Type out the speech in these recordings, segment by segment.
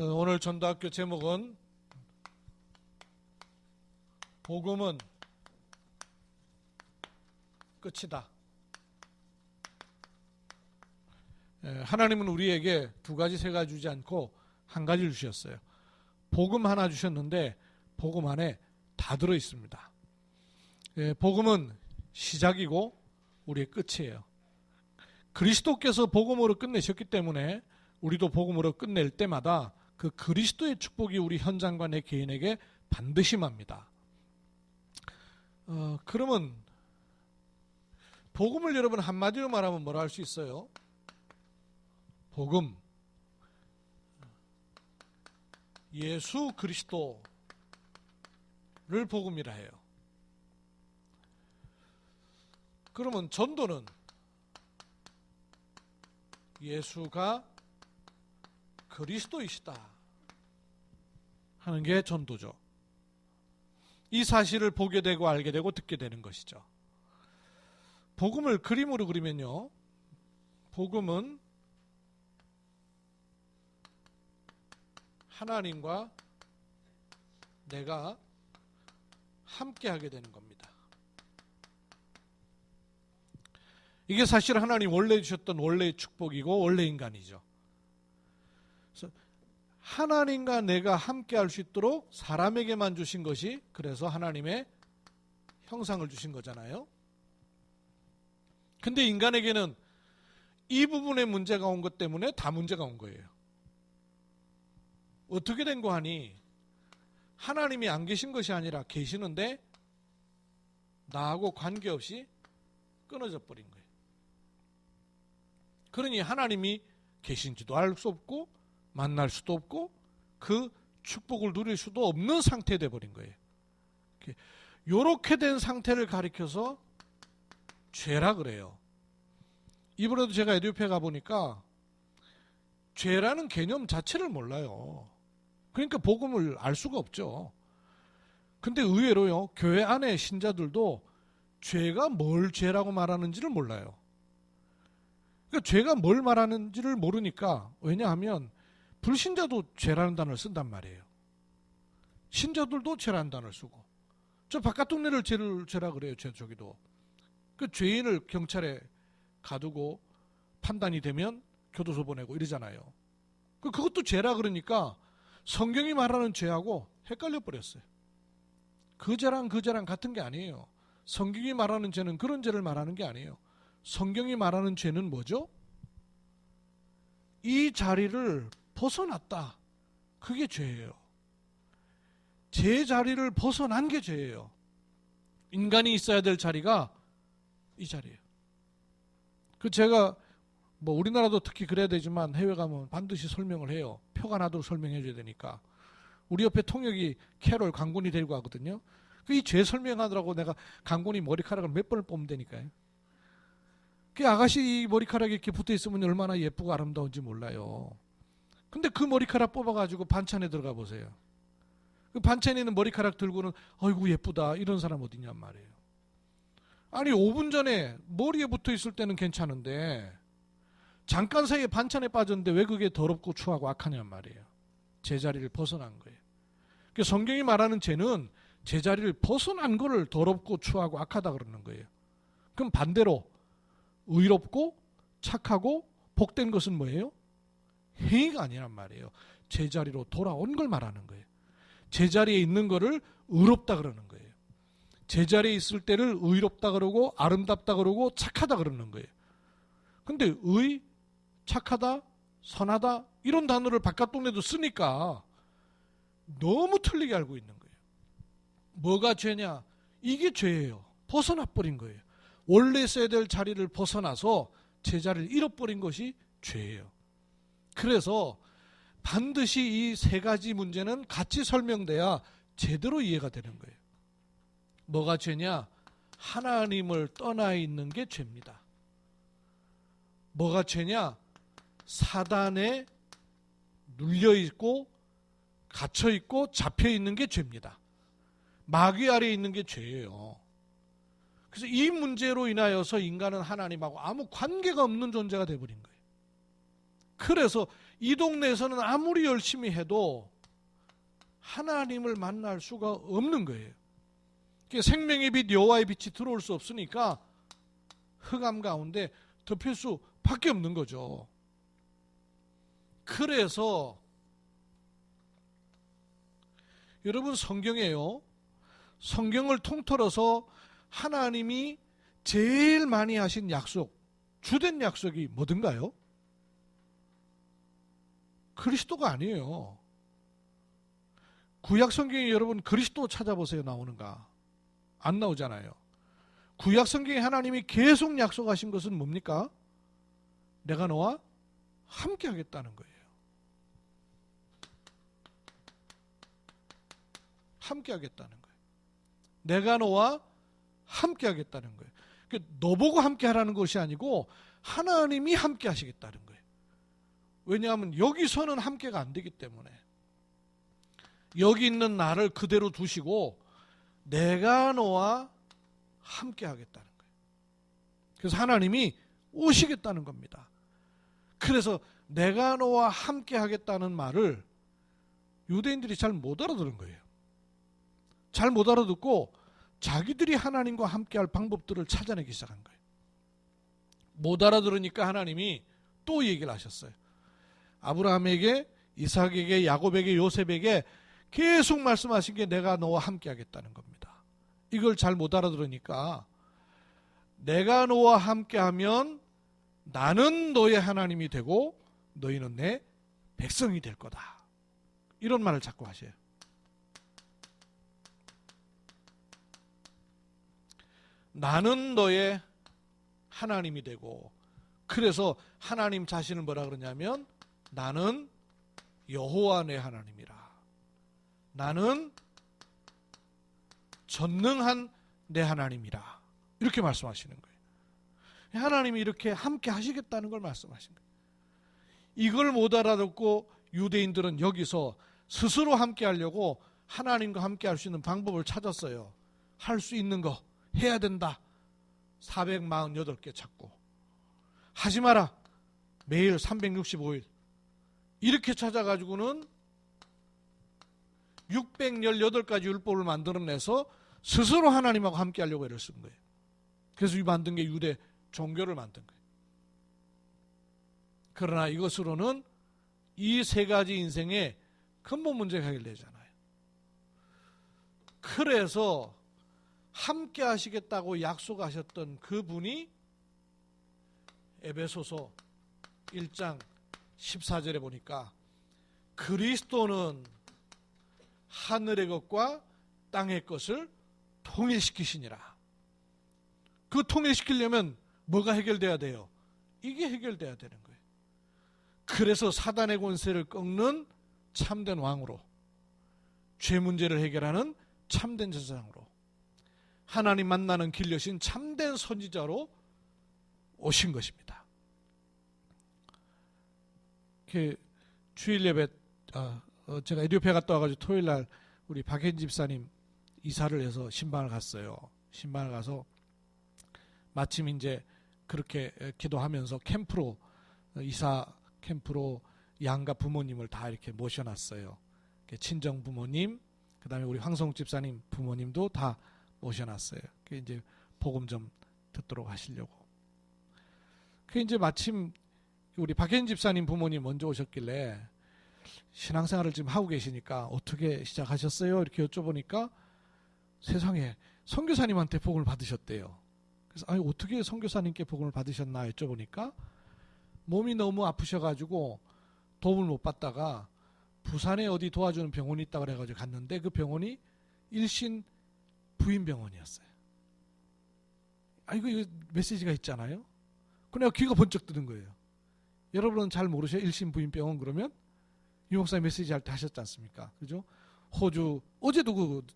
오늘 전도학교 제목은 복음은 끝이다. 하나님은 우리에게 두 가지, 세 가지 주지 않고 한 가지를 주셨어요. 복음 하나 주셨는데 복음 안에 다 들어 있습니다. 복음은 시작이고 우리의 끝이에요. 그리스도께서 복음으로 끝내셨기 때문에 우리도 복음으로 끝낼 때마다 그 그리스도의 축복이 우리 현장과 내 개인에게 반드시 맙니다. 그러면 복음을 여러분 한마디로 말하면 뭐라 할 수 있어요? 복음, 예수 그리스도를 복음이라 해요. 그러면 전도는 예수가 그리스도이시다 하는 게 전도죠. 이 사실을 보게 되고 알게 되고 듣게 되는 것이죠. 복음을 그림으로 그리면요, 복음은 하나님과 내가 함께 하게 되는 겁니다. 이게 사실 하나님 원래 주셨던 원래의 축복이고 원래 인간이죠. 그래서 하나님과 내가 함께 할 수 있도록 사람에게만 주신 것이, 그래서 하나님의 형상을 주신 거잖아요. 근데 인간에게는 이 부분에 문제가 온 것 때문에 다 문제가 온 거예요. 어떻게 된 거 하니? 하나님이 안 계신 것이 아니라 계시는데 나하고 관계없이 끊어져 버린 거예요. 그러니 하나님이 계신지도 알 수 없고 만날 수도 없고 그 축복을 누릴 수도 없는 상태에 돼버린 거예요. 이렇게 된 상태를 가리켜서 죄라 그래요. 이번에도 제가 에티오피아 가보니까 죄라는 개념 자체를 몰라요. 그러니까 복음을 알 수가 없죠. 근데 의외로요, 교회 안에 신자들도 죄가 뭘 죄라고 말하는지를 몰라요. 그러니까 죄가 뭘 말하는지를 모르니까, 왜냐하면 불신자도 죄라는 단어를 쓴단 말이에요. 신자들도 죄라는 단어를 쓰고, 저 바깥 동네를 죄라 그래요. 저기도 그 죄인을 경찰에 가두고 판단이 되면 교도소 보내고 이러잖아요. 그것도 죄라 그러니까 성경이 말하는 죄하고 헷갈려 버렸어요. 그 죄랑 같은 게 아니에요. 성경이 말하는 죄는 그런 죄를 말하는 게 아니에요. 성경이 말하는 죄는 뭐죠? 이 자리를 벗어났다. 그게 죄예요. 제 자리를 벗어난 게 죄예요. 인간이 있어야 될 자리가 이 자리예요. 제가 우리나라도 특히 그래야 되지만 해외 가면 반드시 설명을 해요. 표가 나도록 설명해 줘야 되니까. 우리 옆에 통역이 캐롤 강군이 데리고 가거든요. 이 죄 설명하더라고. 내가 강군이 머리카락을 몇 번을 뽑으면 되니까요. 그 아가씨 이 머리카락이 이렇게 붙어 있으면 얼마나 예쁘고 아름다운지 몰라요. 근데 그 머리카락 뽑아가지고 반찬에 들어가 보세요. 그 반찬에 있는 머리카락 들고는 아이고 예쁘다 이런 사람 어디냔 말이에요. 아니 5분 전에 머리에 붙어 있을 때는 괜찮은데 잠깐 사이에 반찬에 빠졌는데 왜 그게 더럽고 추하고 악하냔 말이에요. 제자리를 벗어난 거예요. 성경이 말하는 죄는 제자리를 벗어난 거를 더럽고 추하고 악하다 그러는 거예요. 그럼 반대로 의롭고 착하고 복된 것은 뭐예요? 행위가 아니란 말이에요. 제자리로 돌아온 걸 말하는 거예요. 제자리에 있는 거를 의롭다 그러는 거예요. 제자리에 있을 때를 의롭다 그러고 아름답다 그러고 착하다 그러는 거예요. 근데 의, 착하다, 선하다 이런 단어를 바깥 동네도 쓰니까 너무 틀리게 알고 있는 거예요. 뭐가 죄냐? 이게 죄예요. 벗어나 버린 거예요. 원래 있어야 될 자리를 벗어나서 제자리를 잃어버린 것이 죄예요. 그래서 반드시 이 세 가지 문제는 같이 설명돼야 제대로 이해가 되는 거예요. 뭐가 죄냐? 하나님을 떠나 있는 게 죄입니다. 뭐가 죄냐? 사단에 눌려있고 갇혀있고 잡혀있는 게 죄입니다. 마귀 아래에 있는 게 죄예요. 그래서 이 문제로 인하여서 인간은 하나님하고 아무 관계가 없는 존재가 되어버린 거예요. 그래서 이 동네에서는 아무리 열심히 해도 하나님을 만날 수가 없는 거예요. 생명의 빛 여호와의 빛이 들어올 수 없으니까 흑암 가운데 덮일 수밖에 없는 거죠. 그래서 여러분, 성경에요, 성경을 통틀어서 하나님이 제일 많이 하신 약속, 주된 약속이 뭐든가요? 그리스도가 아니에요. 구약 성경에 여러분 그리스도 찾아보세요. 나오는가? 안 나오잖아요. 구약 성경에 하나님이 계속 약속하신 것은 뭡니까? 내가 너와 함께 하겠다는 거예요. 함께 하겠다는 거예요. 내가 너와 함께 하겠다는 거예요. 너보고 함께 하라는 것이 아니고 하나님이 함께 하시겠다는 거예요. 왜냐하면 여기서는 함께가 안 되기 때문에 여기 있는 나를 그대로 두시고 내가 너와 함께 하겠다는 거예요. 그래서 하나님이 오시겠다는 겁니다. 그래서 내가 너와 함께 하겠다는 말을 유대인들이 잘 못 알아들은 거예요. 잘 못 알아듣고 자기들이 하나님과 함께 할 방법들을 찾아내기 시작한 거예요. 못 알아들으니까 하나님이 또 얘기를 하셨어요. 아브라함에게, 이삭에게, 야곱에게, 요셉에게 계속 말씀하신 게 내가 너와 함께 하겠다는 겁니다. 이걸 잘 못 알아들으니까 내가 너와 함께 하면 나는 너의 하나님이 되고 너희는 내 백성이 될 거다. 이런 말을 자꾸 하셔요. 나는 너의 하나님이 되고, 그래서 하나님 자신을 뭐라 그러냐면 나는 여호와 내 하나님이라. 나는 전능한 내 하나님이라. 이렇게 말씀하시는 거예요. 하나님이 이렇게 함께 하시겠다는 걸 말씀하신 거예요. 이걸 못 알아듣고 유대인들은 여기서 스스로 함께 하려고 하나님과 함께 할 수 있는 방법을 찾았어요. 할 수 있는 거 해야 된다. 448개 찾고, 하지 마라. 매일 365일 이렇게 찾아가지고는 618가지 율법을 만들어내서 스스로 하나님하고 함께 하려고 애를 쓴 거예요. 그래서 이 만든 게 유대 종교를 만든 거예요. 그러나 이것으로는 이 세 가지 인생의 근본 문제가 해결되잖아요. 그래서 함께 하시겠다고 약속하셨던 그분이 에베소서 1장 14절에 보니까 그리스도는 하늘의 것과 땅의 것을 통일시키시니라. 그 통일시키려면 뭐가 해결돼야 돼요? 이게 해결돼야 되는 거예요. 그래서 사단의 권세를 꺾는 참된 왕으로, 죄 문제를 해결하는 참된 제사장으로, 하나님 만나는 길 여신 참된 선지자로 오신 것입니다. 주일 예배, 제가 에티오피아 갔다 와가지고 토요일 날 우리 박현 집사님 이사를 해서 신방을 갔어요. 신방을 가서 마침 이제 그렇게 기도하면서 캠프로, 이사 캠프로 양가 부모님을 다 이렇게 모셔놨어요. 친정 부모님, 그 다음에 우리 황성욱 집사님 부모님도 다 모셔놨어요. 이제 복음 좀 듣도록 하시려고. 이제 마침 우리 박현 집사님 부모님 먼저 오셨길래 신앙생활을 지금 하고 계시니까 어떻게 시작하셨어요? 이렇게 여쭤보니까 세상에 선교사님한테 복음을 받으셨대요. 그래서 아니 어떻게 선교사님께 복음을 받으셨나 여쭤보니까 몸이 너무 아프셔가지고 도움을 못 받다가 부산에 어디 도와주는 병원이 있다고 그래가지고 갔는데 그 병원이 일신 부인병원이었어요. 이거 메시지가 있잖아요. 그냥 귀가 번쩍 뜨는 거예요. 여러분은 잘 모르셔요? 일신 부인병원 그러면? 유 목사님 메시지 할 때 하셨지 않습니까? 그죠? 호주, 어제도 그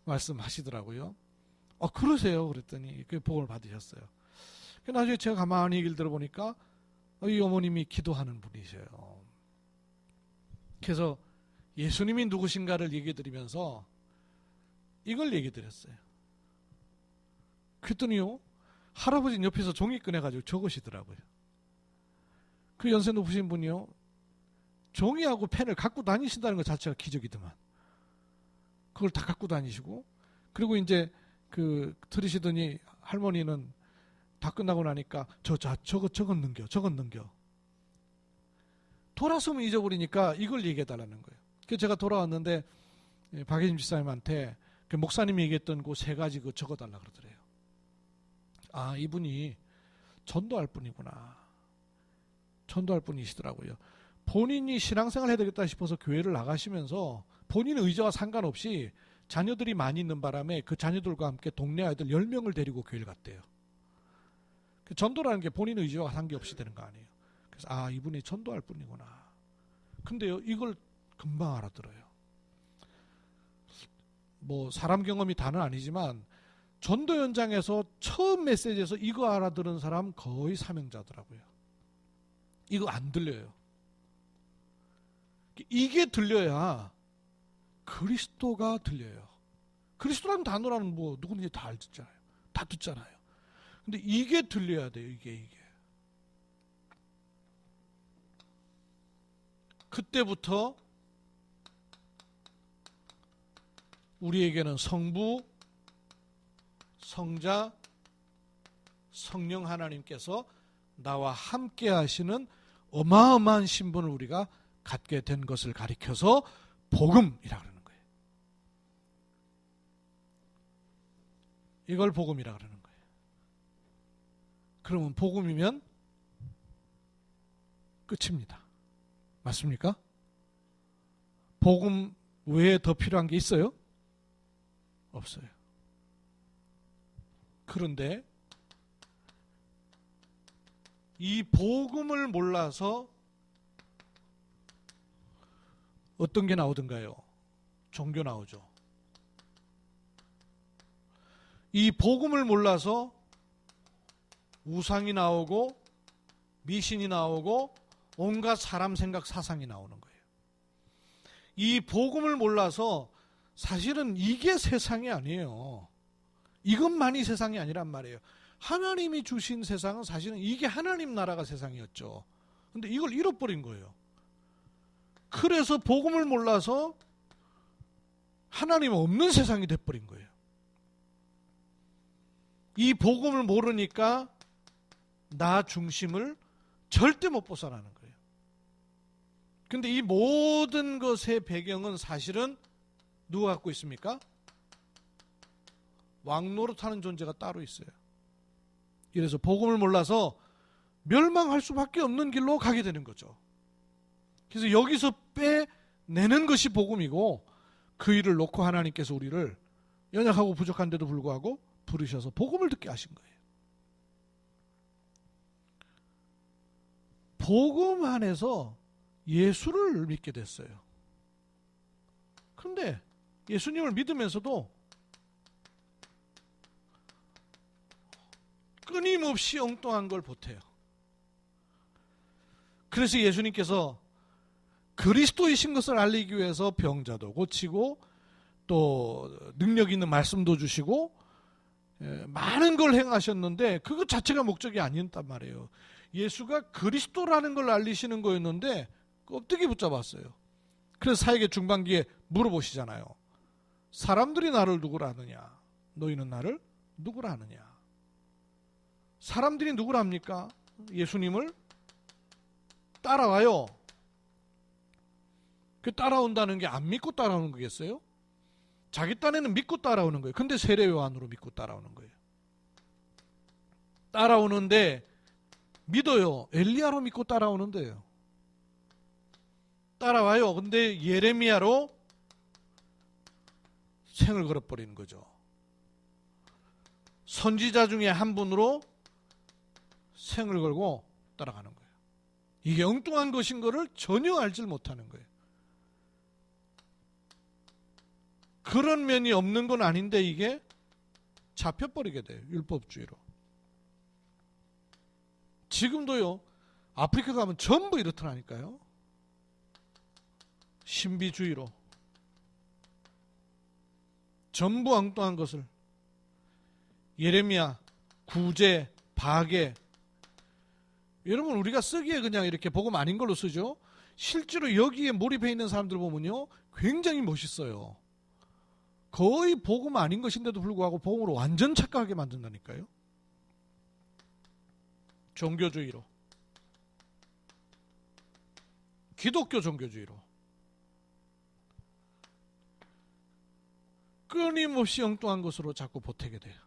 말씀 하시더라고요. 그러세요. 그랬더니 그 복음을 받으셨어요. 나중에 제가 가만히 얘기를 들어보니까 이 어머님이 기도하는 분이셔요. 그래서 예수님이 누구신가를 얘기해 드리면서 이걸 얘기해 드렸어요. 그랬더니요, 할아버지 옆에서 종이 꺼내가지고 적으시더라고요. 그 연세 높으신 분이요, 종이하고 펜을 갖고 다니신다는 것 자체가 기적이더만. 그걸 다 갖고 다니시고, 그리고 이제 들으시더니 할머니는 다 끝나고 나니까 저것 넘겨. 돌아서면 잊어버리니까 이걸 얘기해달라는 거예요. 그래서 제가 돌아왔는데 박예진 집사님한테 목사님이 얘기했던 그 세 가지 적어달라 그러더래요. 아, 이분이 전도할 분이구나. 전도할 분이시더라고요. 본인이 신앙생활 해야 되겠다 싶어서 교회를 나가시면서 본인의 의지와 상관없이 자녀들이 많이 있는 바람에 그 자녀들과 함께 동네 아이들 10명을 데리고 교회를 갔대요. 전도라는 게 본인의 의지와 상관없이 되는 거 아니에요. 그래서 아, 이분이 전도할 분이구나. 근데요, 이걸 금방 알아들어요. 뭐 사람 경험이 다는 아니지만 전도 현장에서 처음 메시지에서 이거 알아들은 사람 거의 사명자더라고요. 이거 안 들려요. 이게 들려야 그리스도가 들려요. 그리스도라는 단어라는 뭐 누구든지 다 알잖아요. 다 듣잖아요. 근데 이게 들려야 돼요. 이게. 그때부터 우리에게는 성부, 성자, 성령 하나님께서 나와 함께 하시는 어마어마한 신분을 우리가 갖게 된 것을 가리켜서 복음이라 그러는 거예요. 이걸 복음이라 그러는 거예요. 그러면 복음이면 끝입니다. 맞습니까? 복음 외에 더 필요한 게 있어요? 없어요. 그런데 이 복음을 몰라서 어떤 게 나오던가요? 종교 나오죠. 이 복음을 몰라서 우상이 나오고 미신이 나오고 온갖 사람 생각 사상이 나오는 거예요. 이 복음을 몰라서 사실은 이게 세상이 아니에요. 이것만이 세상이 아니란 말이에요. 하나님이 주신 세상은 사실은 이게 하나님 나라가 세상이었죠. 근데 이걸 잃어버린 거예요. 그래서 복음을 몰라서 하나님 없는 세상이 돼버린 거예요. 이 복음을 모르니까 나 중심을 절대 못 벗어나는 거예요. 근데 이 모든 것의 배경은 사실은 누가 갖고 있습니까? 왕노릇하는 존재가 따로 있어요. 이래서 복음을 몰라서 멸망할 수밖에 없는 길로 가게 되는 거죠. 그래서 여기서 빼내는 것이 복음이고, 그 일을 놓고 하나님께서 우리를 연약하고 부족한데도 불구하고 부르셔서 복음을 듣게 하신 거예요. 복음 안에서 예수를 믿게 됐어요. 그런데 예수님을 믿으면서도 끊임없이 엉뚱한 걸 보태요. 그래서 예수님께서 그리스도이신 것을 알리기 위해서 병자도 고치고 또 능력 있는 말씀도 주시고 많은 걸 행하셨는데 그것 자체가 목적이 아니었단 말이에요. 예수가 그리스도라는 걸 알리시는 거였는데 껍데기 붙잡았어요. 그래서 사역의 중반기에 물어보시잖아요. 사람들이 나를 누구라 하느냐? 너희는 나를 누구라 하느냐? 사람들이 누구라 합니까? 예수님을 따라와요. 그 따라온다는 게 안 믿고 따라오는 거겠어요? 자기 딴에는 믿고 따라오는 거예요. 근데 세례 요한으로 믿고 따라오는 거예요. 따라오는데 믿어요. 엘리야로 믿고 따라오는데요. 따라와요. 근데 예레미야로 생을 걸어버리는 거죠. 선지자 중에 한 분으로 생을 걸고 따라가는 거예요. 이게 엉뚱한 것인 거를 전혀 알지 못하는 거예요. 그런 면이 없는 건 아닌데 이게 잡혀버리게 돼요. 율법주의로. 지금도요. 아프리카 가면 전부 이렇더라니까요. 신비주의로. 전부 엉뚱한 것을. 예레미야, 구제, 바계. 여러분 우리가 쓰기에 그냥 이렇게 복음 아닌 걸로 쓰죠. 실제로 여기에 몰입해 있는 사람들 보면요, 굉장히 멋있어요. 거의 복음 아닌 것인데도 불구하고 복음으로 완전 착각하게 만든다니까요. 종교주의로, 기독교 종교주의로 끊임없이 엉뚱한 것으로 자꾸 보태게 돼요.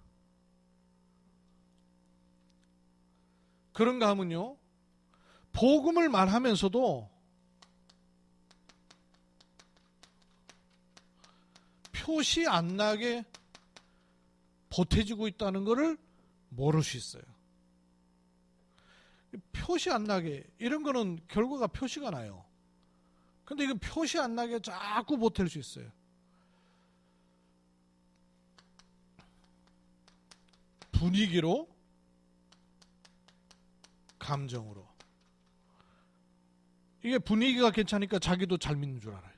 그런가 하면요, 복음을 말하면서도 표시 안 나게 보태지고 있다는 것을 모를 수 있어요. 표시 안 나게, 이런 거는 결과가 표시가 나요. 근데 이건 표시 안 나게 자꾸 보탤 수 있어요. 분위기로, 감정으로. 이게 분위기가 괜찮으니까 자기도 잘 믿는 줄 알아요.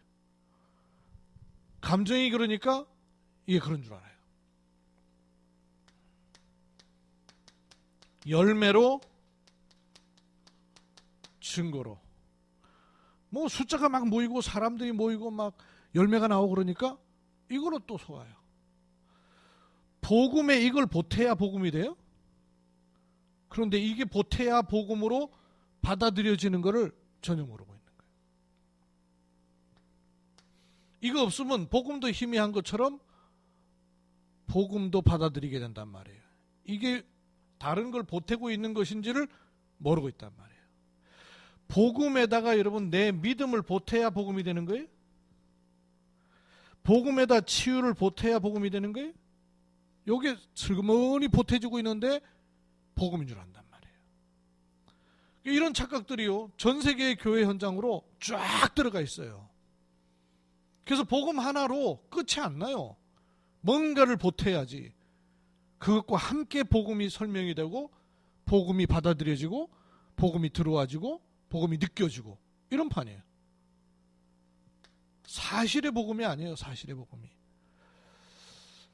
감정이 그러니까 이게 그런 줄 알아요. 열매로, 증거로. 뭐 숫자가 막 모이고 사람들이 모이고 막 열매가 나오고 그러니까 이거로 또 속아요. 복음에 이걸 보태야 복음이 돼요? 그런데 이게 보태야 복음으로 받아들여지는 것을 전혀 모르고 있는 거예요. 이거 없으면 복음도 희미한 것처럼 복음도 받아들이게 된단 말이에요. 이게 다른 걸 보태고 있는 것인지를 모르고 있단 말이에요. 복음에다가 여러분 내 믿음을 보태야 복음이 되는 거예요? 복음에다 치유를 보태야 복음이 되는 거예요? 요게 슬그머니 보태지고 있는데 복음인 줄 안단 말이에요. 이런 착각들이요, 전 세계의 교회 현장으로 쫙 들어가 있어요. 그래서 복음 하나로 끝이 안 나요. 뭔가를 보태야지 그것과 함께 복음이 설명이 되고 복음이 받아들여지고 복음이 들어와지고 복음이 느껴지고, 이런 판이에요. 사실의 복음이 아니에요. 사실의 복음이.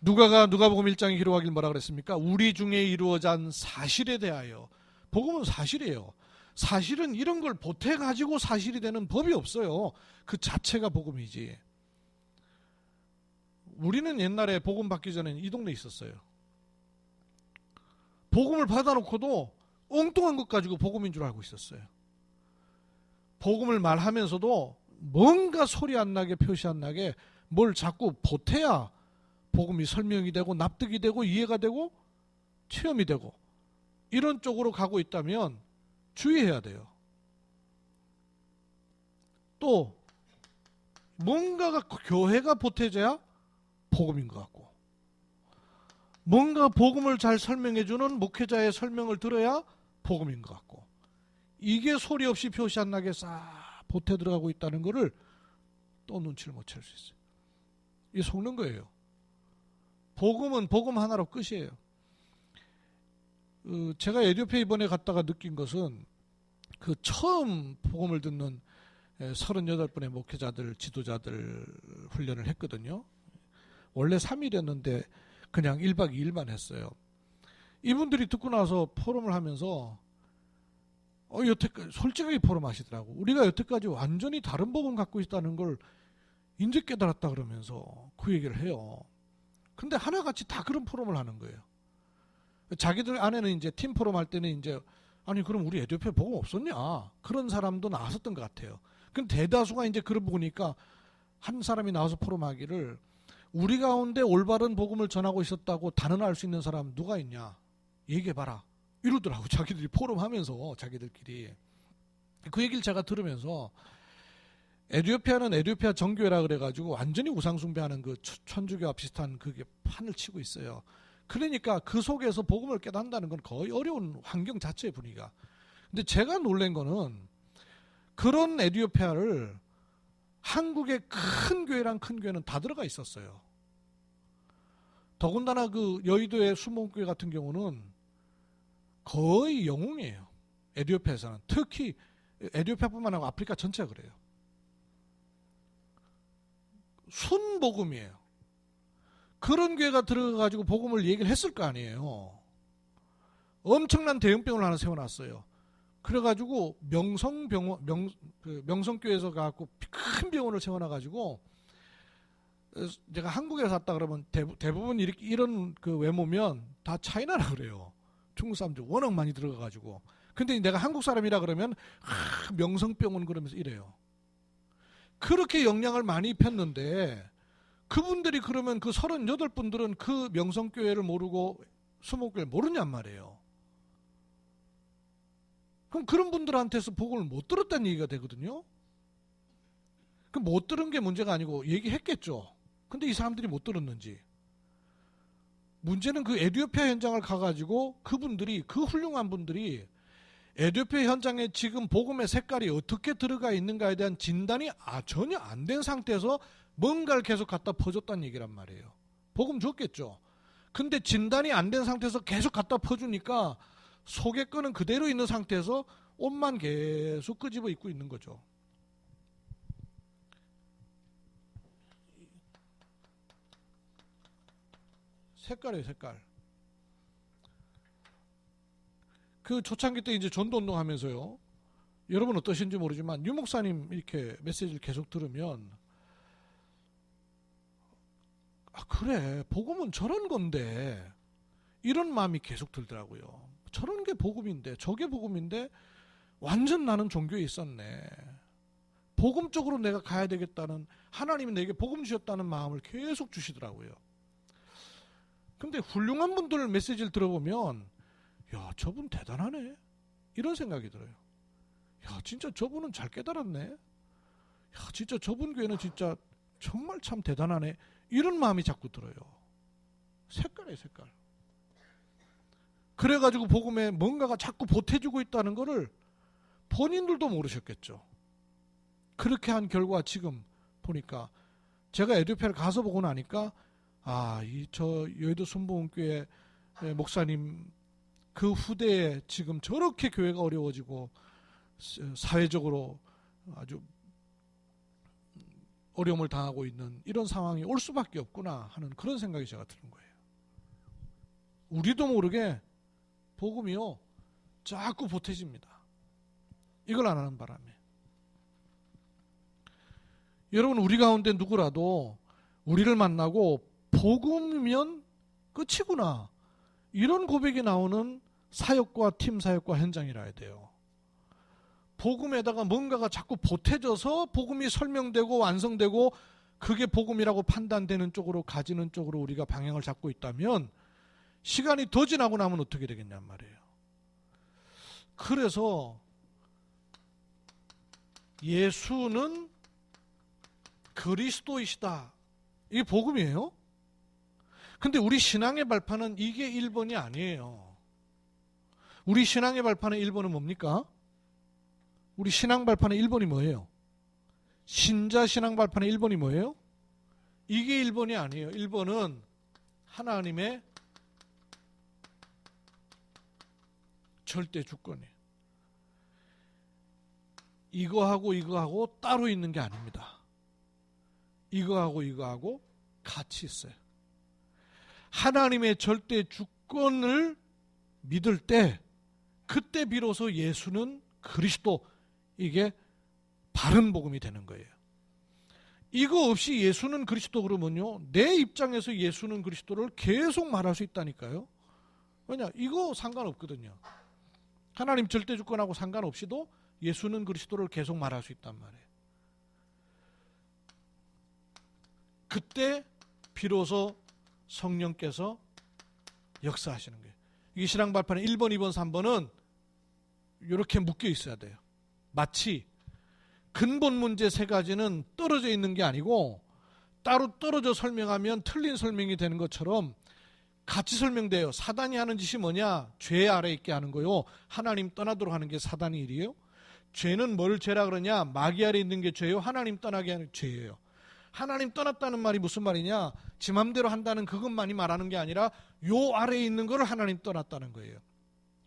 누가복음 1장에 기록하길 뭐라 그랬습니까? 우리 중에 이루어진 사실에 대하여. 복음은 사실이에요. 사실은 이런 걸 보태가지고 사실이 되는 법이 없어요. 그 자체가 복음이지. 우리는 옛날에 복음 받기 전에 이 동네에 있었어요. 복음을 받아놓고도 엉뚱한 것 가지고 복음인 줄 알고 있었어요. 복음을 말하면서도 뭔가 소리 안 나게, 표시 안 나게 뭘 자꾸 보태야 복음이 설명이 되고 납득이 되고 이해가 되고 체험이 되고, 이런 쪽으로 가고 있다면 주의해야 돼요. 또 뭔가가 교회가 보태져야 복음인 것 같고, 뭔가 복음을 잘 설명해주는 목회자의 설명을 들어야 복음인 것 같고, 이게 소리 없이 표시 안 나게 싹 보태 들어가고 있다는 것을 또 눈치를 못 챌 수 있어요. 이게 속는 거예요. 복음은 복음 하나로 끝이에요. 제가 에티오피아 이번에 갔다가 느낀 것은, 그 처음 복음을 듣는 38분의 목회자들, 지도자들 훈련을 했거든요. 원래 3일이었는데 그냥 1박 2일만 했어요. 이분들이 듣고 나서 포럼을 하면서 여태까지 솔직하게 포럼하시더라고. 우리가 여태까지 완전히 다른 복음 갖고 있다는 걸 이제 깨달았다 그러면서 그 얘기를 해요. 근데 하나같이 다 그런 포럼을 하는 거예요. 자기들 안에는 이제 팀 포럼 할 때는 이제, 아니 그럼 우리 에티오피아 복음 없었냐, 그런 사람도 나왔었던 것 같아요. 근데 대다수가 이제 그걸 보니까 한 사람이 나와서 포럼하기를, 우리 가운데 올바른 복음을 전하고 있었다고 단언할 수 있는 사람 누가 있냐, 얘기해봐라, 이러더라고. 자기들이 포럼하면서 자기들끼리. 그 얘기를 제가 들으면서, 에티오피아는 에티오피아 정교회라 그래가지고 완전히 우상숭배하는 그 천주교와 비슷한 그게 판을 치고 있어요. 그러니까 그 속에서 복음을 깨닫는다는 건 거의 어려운 환경 자체의 분위기가. 근데 제가 놀란 거는, 그런 에티오피아를 한국의 큰 교회랑 큰 교회는 다 들어가 있었어요. 더군다나 그 여의도의 수목교회 같은 경우는 거의 영웅이에요. 에티오피아에서는. 특히 에티오피아뿐만 아니라 아프리카 전체가 그래요. 순복음이에요. 그런 교회가 들어가가지고 복음을 얘기를 했을 거 아니에요. 엄청난 대형병을 하나 세워놨어요. 그래가지고 명성교회에서 가갖고 큰 병원을 세워놔가지고, 제가 한국에 샀다 그러면 대부분 이런 그 외모면 다 차이나라 그래요. 중국 사람들 워낙 많이 들어가가지고. 근데 내가 한국 사람이라 그러면 명성병원 그러면서 이래요. 그렇게 영향을 많이 입혔는데, 그분들이 그러면 그 38분들은 그 명성교회를 모르고 수목교회를 모르냔 말이에요. 그럼 그런 분들한테서 복음을 못 들었다는 얘기가 되거든요. 그 못 들은 게 문제가 아니고 얘기했겠죠. 근데 이 사람들이 못 들었는지. 문제는 그 에티오피아 현장을 가가지고 그분들이, 그 훌륭한 분들이 에티오피아 현장에 지금 복음의 색깔이 어떻게 들어가 있는가에 대한 진단이 전혀 안 된 상태에서 뭔가를 계속 갖다 퍼줬다는 얘기란 말이에요. 복음 줬겠죠. 근데 진단이 안 된 상태에서 계속 갖다 퍼주니까 속에 끈은 그대로 있는 상태에서 옷만 계속 끄집어 입고 있는 거죠. 색깔이에요, 색깔. 그 초창기 때 이제 전도운동 하면서요. 여러분 어떠신지 모르지만 유 목사님 이렇게 메시지를 계속 들으면, 그래, 복음은 저런 건데, 이런 마음이 계속 들더라고요. 저런 게 복음인데, 저게 복음인데, 완전 나는 종교에 있었네. 복음 쪽으로 내가 가야 되겠다는, 하나님이 내게 복음 주셨다는 마음을 계속 주시더라고요. 근데 훌륭한 분들 메시지를 들어보면, 야, 저분 대단하네, 이런 생각이 들어요. 야, 진짜 저분은 잘 깨달았네. 야, 진짜 저분 교회는 진짜 정말 참 대단하네, 이런 마음이 자꾸 들어요. 색깔이에요, 색깔. 그래가지고 복음에 뭔가가 자꾸 보태주고 있다는 거를 본인들도 모르셨겠죠. 그렇게 한 결과 지금 보니까, 제가 에티오피아를 가서 보고 나니까, 저 여의도 순복음교회 목사님 그 후대에 지금 저렇게 교회가 어려워지고 사회적으로 아주 어려움을 당하고 있는 이런 상황이 올 수밖에 없구나 하는 그런 생각이 제가 드는 거예요. 우리도 모르게 복음이요, 자꾸 보태집니다. 이걸 안 하는 바람에. 여러분, 우리 가운데 누구라도 우리를 만나고 복음이면 끝이구나, 이런 고백이 나오는 사역과 팀 사역과 현장이라 해야 돼요. 복음에다가 뭔가가 자꾸 보태져서 복음이 설명되고 완성되고 그게 복음이라고 판단되는 쪽으로 가지는 쪽으로 우리가 방향을 잡고 있다면, 시간이 더 지나고 나면 어떻게 되겠냔 말이에요. 그래서 예수는 그리스도이시다, 이게 복음이에요. 근데 우리 신앙의 발판은 이게 1번이 아니에요. 우리 신앙의 발판의 1번은 뭡니까? 우리 신앙 발판의 1번이 뭐예요? 신자 신앙 발판의 1번이 뭐예요? 이게 1번이 아니에요. 1번은 하나님의 절대 주권이에요. 이거하고 이거하고 따로 있는 게 아닙니다. 이거하고 이거하고 같이 있어요. 하나님의 절대 주권을 믿을 때, 그때 비로소 예수는 그리스도, 이게 바른 복음이 되는 거예요. 이거 없이 예수는 그리스도 그러면요, 내 입장에서 예수는 그리스도를 계속 말할 수 있다니까요. 왜냐, 이거 상관없거든요. 하나님 절대 주권하고 상관없이도 예수는 그리스도를 계속 말할 수 있단 말이에요. 그때 비로소 성령께서 역사하시는 거예요. 이 신앙 발판의 1번, 2번, 3번은 이렇게 묶여 있어야 돼요. 마치 근본 문제 3가지는 떨어져 있는 게 아니고 따로 떨어져 설명하면 틀린 설명이 되는 것처럼 같이 설명돼요. 사단이 하는 짓이 뭐냐? 죄 아래 있게 하는 거요. 하나님 떠나도록 하는 게 사단의 일이에요. 죄는 뭘 죄라 그러냐? 마귀 아래 있는 게 죄요. 하나님 떠나게 하는 죄예요. 하나님 떠났다는 말이 무슨 말이냐? 지 맘대로 한다는 그것만이 말하는 게 아니라 요 아래에 있는 걸 하나님 떠났다는 거예요.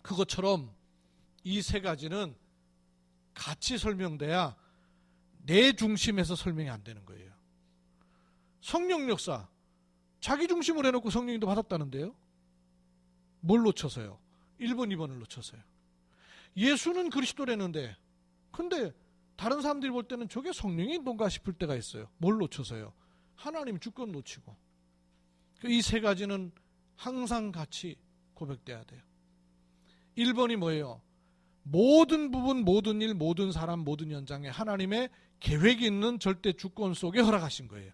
그것처럼 이 3가지는 같이 설명돼야 내 중심에서 설명이 안 되는 거예요. 성령 역사, 자기 중심으로 해놓고 성령님도 받았다는데요. 뭘 놓쳐서요? 1번, 2번을 놓쳐서요. 예수는 그리스도라는데, 근데 다른 사람들이 볼 때는 저게 성령인가 싶을 때가 있어요. 뭘 놓쳐서요? 하나님 주권 놓치고. 이 세 가지는 항상 같이 고백돼야 돼요. 1번이 뭐예요? 모든 부분, 모든 일, 모든 사람, 모든 현장에 하나님의 계획이 있는 절대 주권 속에 허락하신 거예요.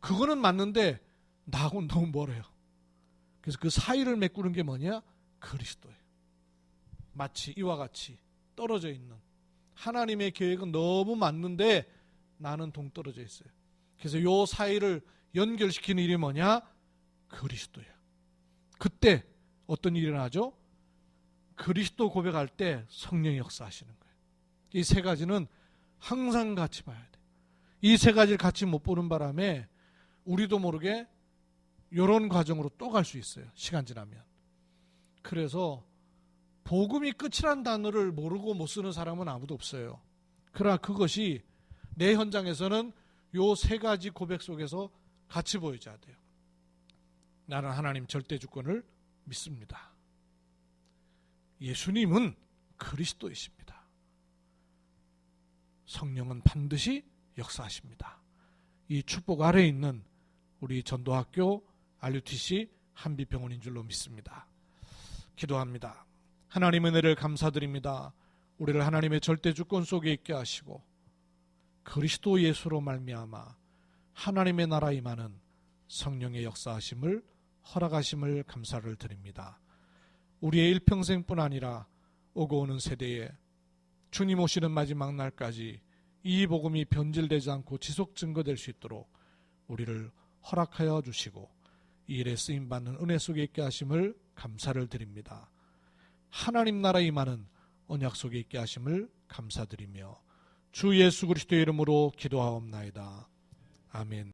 그거는 맞는데 나하고는 너무 멀어요. 그래서 그 사이를 메꾸는 게 뭐냐? 그리스도예요. 마치 이와 같이 떨어져 있는 하나님의 계획은 너무 맞는데 나는 동떨어져 있어요. 그래서 이 사이를 연결시키는 일이 뭐냐? 그리스도예요. 그때 어떤 일이 일어나죠? 그리스도 고백할 때 성령이 역사하시는 거예요. 이 세 가지는 항상 같이 봐야 돼요. 이 세 가지를 같이 못 보는 바람에 우리도 모르게 이런 과정으로 또 갈 수 있어요. 시간 지나면. 그래서 복음이 끝이란 단어를 모르고 못 쓰는 사람은 아무도 없어요. 그러나 그것이 내 현장에서는 요 세 가지 고백 속에서 같이 보여줘야 돼요. 나는 하나님 절대 주권을 믿습니다. 예수님은 그리스도이십니다. 성령은 반드시 역사하십니다. 이 축복 아래에 있는 우리 전도학교 RUTC 한빛병원인 줄로 믿습니다. 기도합니다. 하나님의 은혜를 감사드립니다. 우리를 하나님의 절대 주권 속에 있게 하시고 그리스도 예수로 말미암아 하나님의 나라 임하는 성령의 역사하심을 허락하심을 감사를 드립니다. 우리의 일평생뿐 아니라 오고 오는 세대에 주님 오시는 마지막 날까지 이 복음이 변질되지 않고 지속 증거될 수 있도록 우리를 허락하여 주시고 이 일에 쓰임받는 은혜 속에 있게 하심을 감사를 드립니다. 하나님 나라 임하는 언약 속에 있게 하심을 감사드리며 주 예수 그리스도의 이름으로 기도하옵나이다. 아멘.